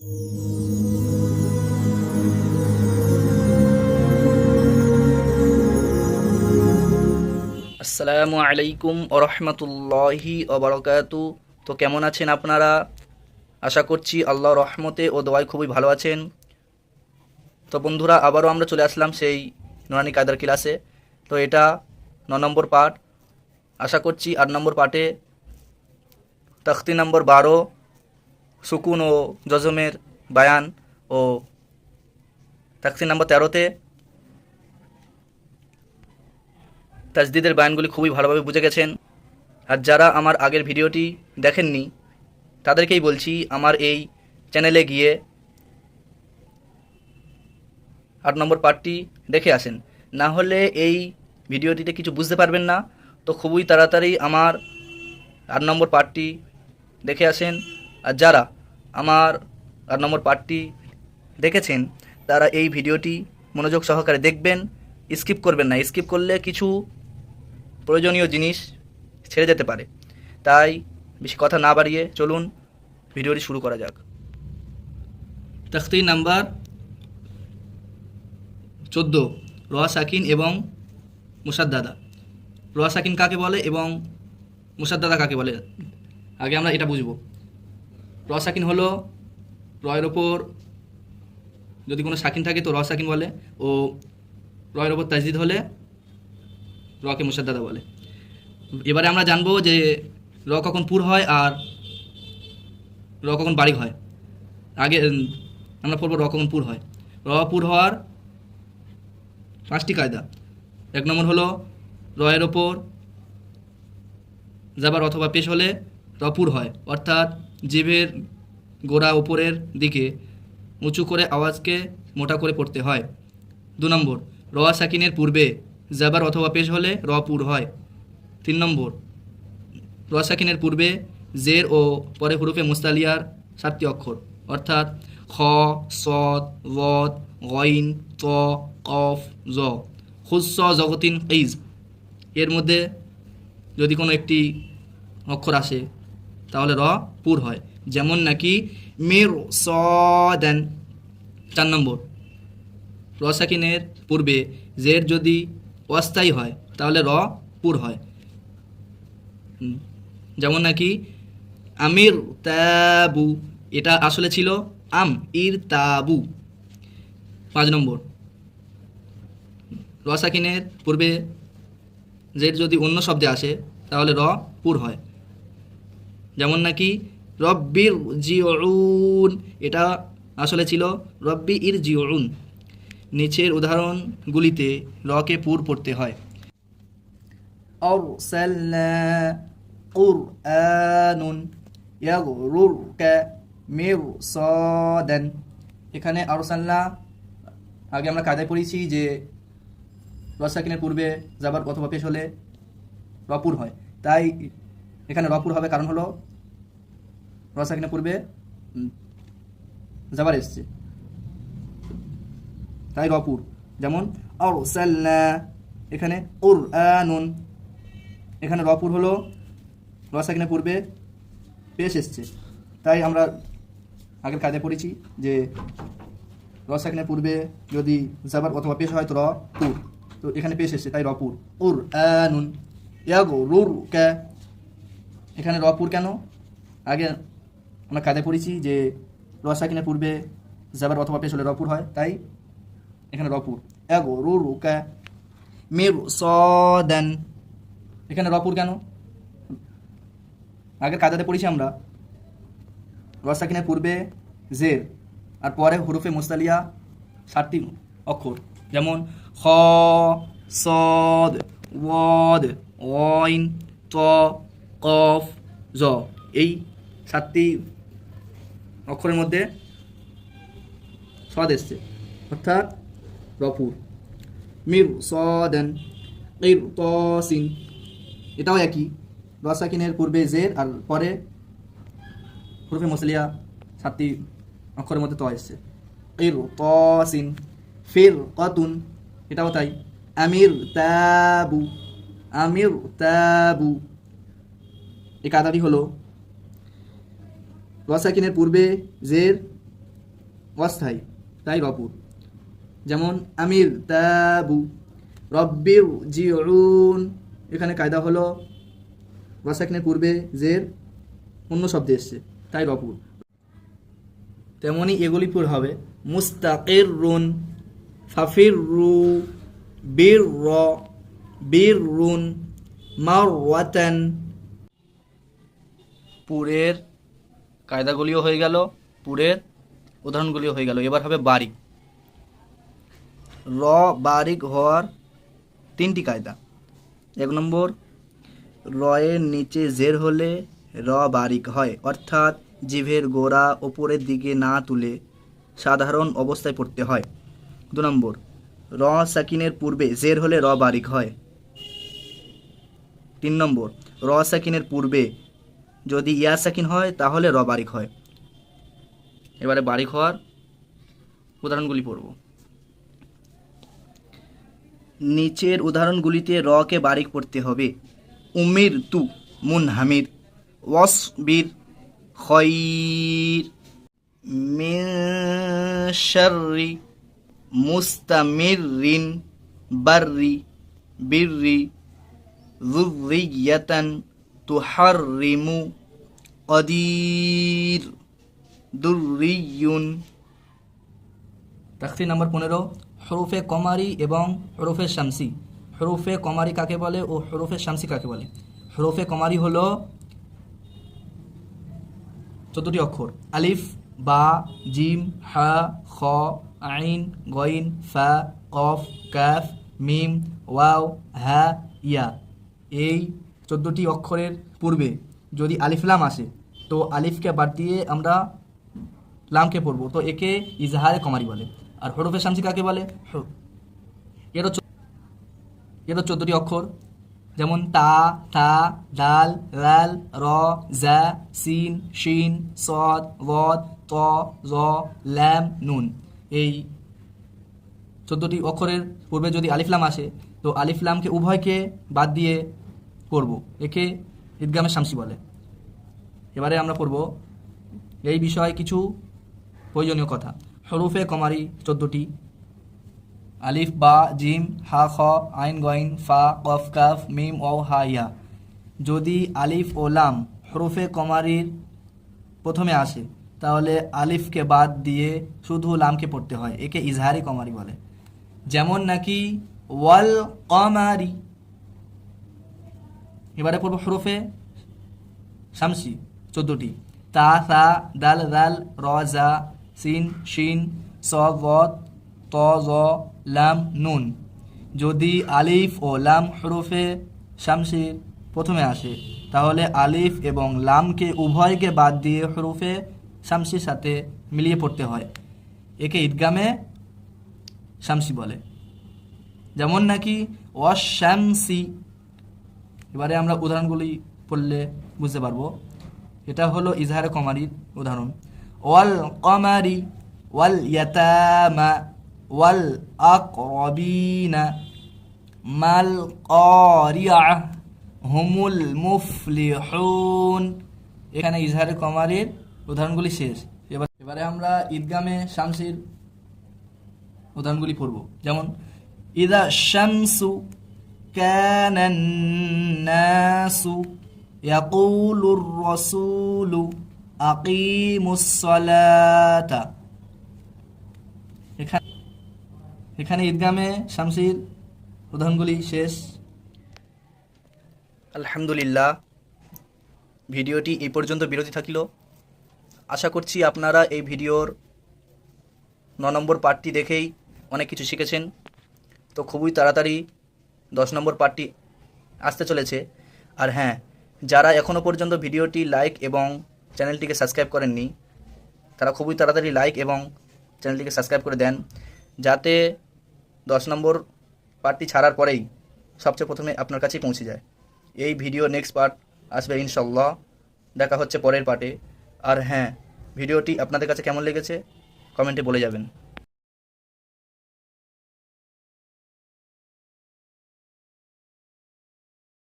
আসসালামু আলাইকুম ওরহমতুল্লাহি ওবারাকাতু। তো কেমন আছেন আপনারা? আশা করছি আল্লাহর রহমতে ও দোয়ায় খুবই ভালো আছেন। তো বন্ধুরা, আবারও আমরা চলে আসলাম সেই নুরানি কায়দার ক্লাসে। তো এটা 9 নম্বর পার্ট। আশা করছি 8 নম্বর পার্টে তখতি নম্বর 12 সুকুন ও জজমের বায়ান ও তখতি নম্বর 13তে তাজদিদের বায়ানগুলি খুবই ভালোভাবে বুঝে গেছেন। আর যারা আমার আগের ভিডিওটি দেখেননি তাদেরকেই বলছি, আমার এই চ্যানেলে গিয়ে 8 নম্বর পার্টটি দেখে আসেন, না হলে এই ভিডিওটিতে কিছু বুঝতে পারবেন না। তো খুবই তাড়াতাড়ি আমার 8 নম্বর পার্টটি দেখে আসেন। আর যারা আমার 8 নম্বর পার্টটি দেখেছেন তারা এই ভিডিওটি মনোযোগ সহকারে দেখবেন, স্কিপ করবেন না। স্কিপ করলে কিছু প্রয়োজনীয় জিনিস ছেড়ে যেতে পারে। তাই বেশি কথা না বাড়িয়ে চলুন ভিডিওটি শুরু করা যাক। তখতি নাম্বার 14 র সাকিন এবং মুসাদ্দাদা। র সাকিন কাকে বলে এবং মুসাদ্দাদা কাকে বলে, আগে আমরা এটা বুঝব। র সাকিন হলো রয়ের ওপর যদি কোনো সাকিন থাকে তো র সাকিন বলে, ও রয়ের ওপর তাজদিদ হলে রকে মুসাদ্দাদা বলে। এবারে আমরা জানবো যে র কখন পুর হয় আর র কখন বারিক হয়। আগে আমরা পড়বো র কখন পুর হয়। র পুর হওয়ার 5টি কায়দা। 1 নম্বর হলো রয়ের ওপর জাবার অথবা পেশ হলে র পুর হয়, অর্থাৎ জিভের গোড়া উপরের দিকে উঁচু করে আওয়াজকে মোটা করে পড়তে হয়। 2 নম্বর র সাকিনের পূর্বে জাবার অথবা পেশ হলে র পুর হয়। 3 নম্বর র সাকিনের পূর্বে জের ও পরে হুরুফে মুস্তালিয়ার 7টি অক্ষর, অর্থাৎ খ, সদ, ওয়াদ, গইন, ত, কফ, জ। খুস্স জগতিন ইজ, এর মধ্যে যদি কোনো একটি অক্ষর আসে তাহলে র পুর হয়, যেমন নাকি মির সদেন। 4 নম্বর র সাকিনের পূর্বে জের যদি অস্থায়ী হয় তাহলে র পুর হয়, যেমন নাকি আমির তাবু, এটা আসলে ছিল আম ইর তাবু। 5 নম্বর র সাকিনের পূর্বে জের যদি অন্য শব্দে আসে তাহলে র পুর হয়, যেমন নাকি রব্বির জিউন, এটা আসলে ছিল রব্বি ইর জিউন। নিচের উদাহরণগুলিতে রকে পুর পড়তে হয়। আরসালনা কুরআনুন ইয়াগরুরকা মিরসাদান। এখানে আরসালনা আগে আমরা কায়দায় পড়েছি যে র সাকিনের পূর্বে জাবার অথবা পেশ হলে রপুর হয়, তাই এখানে রপুর হবে, কারণ হলো র সাকিনের পূর্বে জাবার এসছে, তাই রপুর। যেমন আরসালনা, এখানে কুরআনুন, এখানে রপুর হলো র সাকিনের পূর্বে পেশ এসছে, তাই আমরা আগের কায়দায় পড়েছি যে র সাকিনের পূর্বে যদি জাবার অথবা পেশ হয় তো র পুর, তো এখানে পেশ এসছে তাই রপুর। কুরআনুন ইয়াগরুরকা, এখানে রপুর কেন? আগে আমরা কায়দায় পড়েছি যে র সাকিনের পূর্বে জাবার অথবা পেশ হলে রপুর হয়, তাই এখানে রপুর। ইয়াগরুরকা মিরসাদান, এখানে রপুর কেন? আগের কায়দাতে পড়েছি আমরা র সাকিনের পূর্বে জের আর পরে হুরুফে মুস্তালিয়া 7টি অক্ষর, যেমন খ, সদ, ওয়াদ, ওয়াইন, ত, কফ, জ। এই 7টি অক্ষরের মধ্যে সদ এসছে, অর্থাৎ রপুর। মির সদেন কিরতাসিন, এটাও একই, র সাকিনের পূর্বে জের আর পরে হুরুফে মুসলিয়া 7টি অক্ষরের মধ্যে ত এসছে। কিরতাসিন ফিরকাতুন, এটাও তাই। আমির তাবু, আমির তাবু। এই কায়দাটি হলো র সাকিনের পূর্বে জের অস্থায়ী, তাই রপুর। যেমন আমির তাবু, রব্বির জিউন, এখানে কায়দা হলো ওয়াসাকিনের পূর্বে জের অন্য শব্দে এসছে, তাই রপুর। তেমনি এগুলি পুর হবে মুস্তাকিরুন, ফাফিরু, বিরর, বিররুন, মারওয়াতান। পুরের কায়দাগুলিও হয়ে গেল, পুরের উদাহরণগুলিও হয়ে গেল। এবার হবে বারিক। র বারিক হওয়ার তিনটি কায়দা। 1 নম্বর, রয়ের নিচে জের হলে র বারিক হয়, অর্থাৎ জিভের গোড়া ওপরের দিকে না তুলে সাধারণ অবস্থায় পড়তে হয়। 2 নম্বর, র সাকিনের পূর্বে জের হলে র বারিক হয়। 3 নম্বর, র সাকিনের পূর্বে যদি ইয়া সাকিন হয় তাহলে র বারিক হয়। এবারে বারিক হওয়ার উদাহরণগুলি পড়ব। নিচের উদাহরণগুলিতে র কে বারিক পড়তে হবে। উমির তু মুনহামির, ওয়াসবির খৈর, মিন শাররি মুস্তামিরিন, বাররি বিররি, যুররিয়াতান তুহাররিমু, কদির, দুররিয়ুন। তাকসির নাম্বার 15, হরফে কমারি এবং হরফে শামসি। হরফে কমারি কাকে বলে ও হরফে শামসি কাকে বলে? হরফে কমারি হলো 14টি অক্ষর। আলিফ, বা, জিম, হা, খ, আইন, গইন, ফা, কফ, কাফ, মিম, ওয়াও, হা, ইয়া। এই 14টি অক্ষরের পূর্বে যদি আলিফ লাম আসে তো আলিফকে বাদ দিয়ে আমরা লামকে পড়বো, তো একে ইজহারে কমারি বলে। আর হরফে শামসি কাকে বলে? এরও 14টি অক্ষর, যেমন তা, থা, দাল, রাল, র, জা, সিন, শিন, সদ, ওয়াদ, ত, জ, লাম, নুন। এই 14টি অক্ষরের পূর্বে যদি আলিফ লাম আসে তো আলিফ লামকে উভয়কে বাদ দিয়ে পড়ব, একে ঈদগামে শামসি বলে। এবারে আমরা পড়ব এই বিষয়ে কিছু প্রয়োজনীয় কথা। হরফে কমারি 14টি: আলিফ, বা, জিম, হা, খ, আইন, গইন, ফা, কফ, কাফ, মিম, ওয়াও, হা, ইয়া। যদি আলিফ ও লাম হরফে কমারির প্রথমে আসে তাহলে আলিফকে বাদ দিয়ে শুধু লামকে পড়তে হয়, একে ইজহারি কমারি বলে। যেমন নাকি ওয়াল কমারি। এবারে পড়ব হরফে শামসি 14টি: তা, সা, দাল, রাল, র, জা, সিন, শিন, সদ, ওয়াদ, ত, জ, লাম, নুন। যদি আলিফ ও লাম হরফে শামসির প্রথমে আসে তাহলে আলিফ এবং লামকে উভয়কে বাদ দিয়ে হরফে শামসির সাথে মিলিয়ে পড়তে হয়, একে ঈদগামে শামসি বলে। যেমন নাকি ওয়াশ-শামসি। এবারে আমরা উদাহরণগুলি পড়লে বুঝতে পারবো। এটা হলো ইজহারে কমারির উদাহরণ: ওয়াল কমারি, ওয়াল ইয়াতামা, ওয়াল আকরাবিনা, মাল কারিআহ, হুমুল মুফলিহুন। এখানে ইজহারে কমারির উদাহরণগুলি শেষ। এবারে আমরা ঈদগামে শামসির উদাহরণগুলি পড়ব। যেমন ইদা শামসু কানান নাসু ইয়াকুলুর রাসূলু আকিমুস সালাতা। এখানে ঈদগামে শামসির উদাহরণগুলি শেষ। আলহামদুলিল্লাহ, ভিডিওটি এই পর্যন্ত বিরতি থাকিল। আশা করছি আপনারা এই ভিডিওর 9 নম্বর পার্টটি দেখেই অনেক কিছু শিখেছেন। তো খুবই তাড়াতাড়ি 10 নম্বর পার্টটি আসতে চলেছে। আর হ্যাঁ, যারা এখনও পর্যন্ত ভিডিওটি লাইক এবং চ্যানেলটিকে সাবস্ক্রাইব করেননি তারা খুবই তাড়াতাড়ি লাইক এবং চ্যানেলটিকে সাবস্ক্রাইব করে দেন, যাতে 10 নম্বর পার্টটি ছাড়ার পরেই সবচেয়ে প্রথমে আপনার কাছেই পৌঁছে যায়। এই ভিডিও নেক্সট পার্ট আসবে ইনশাল্লাহ। দেখা হচ্ছে পরের পার্টে। আর হ্যাঁ, ভিডিওটি আপনাদের কাছে কেমন লেগেছে কমেন্টে বলে যাবেন।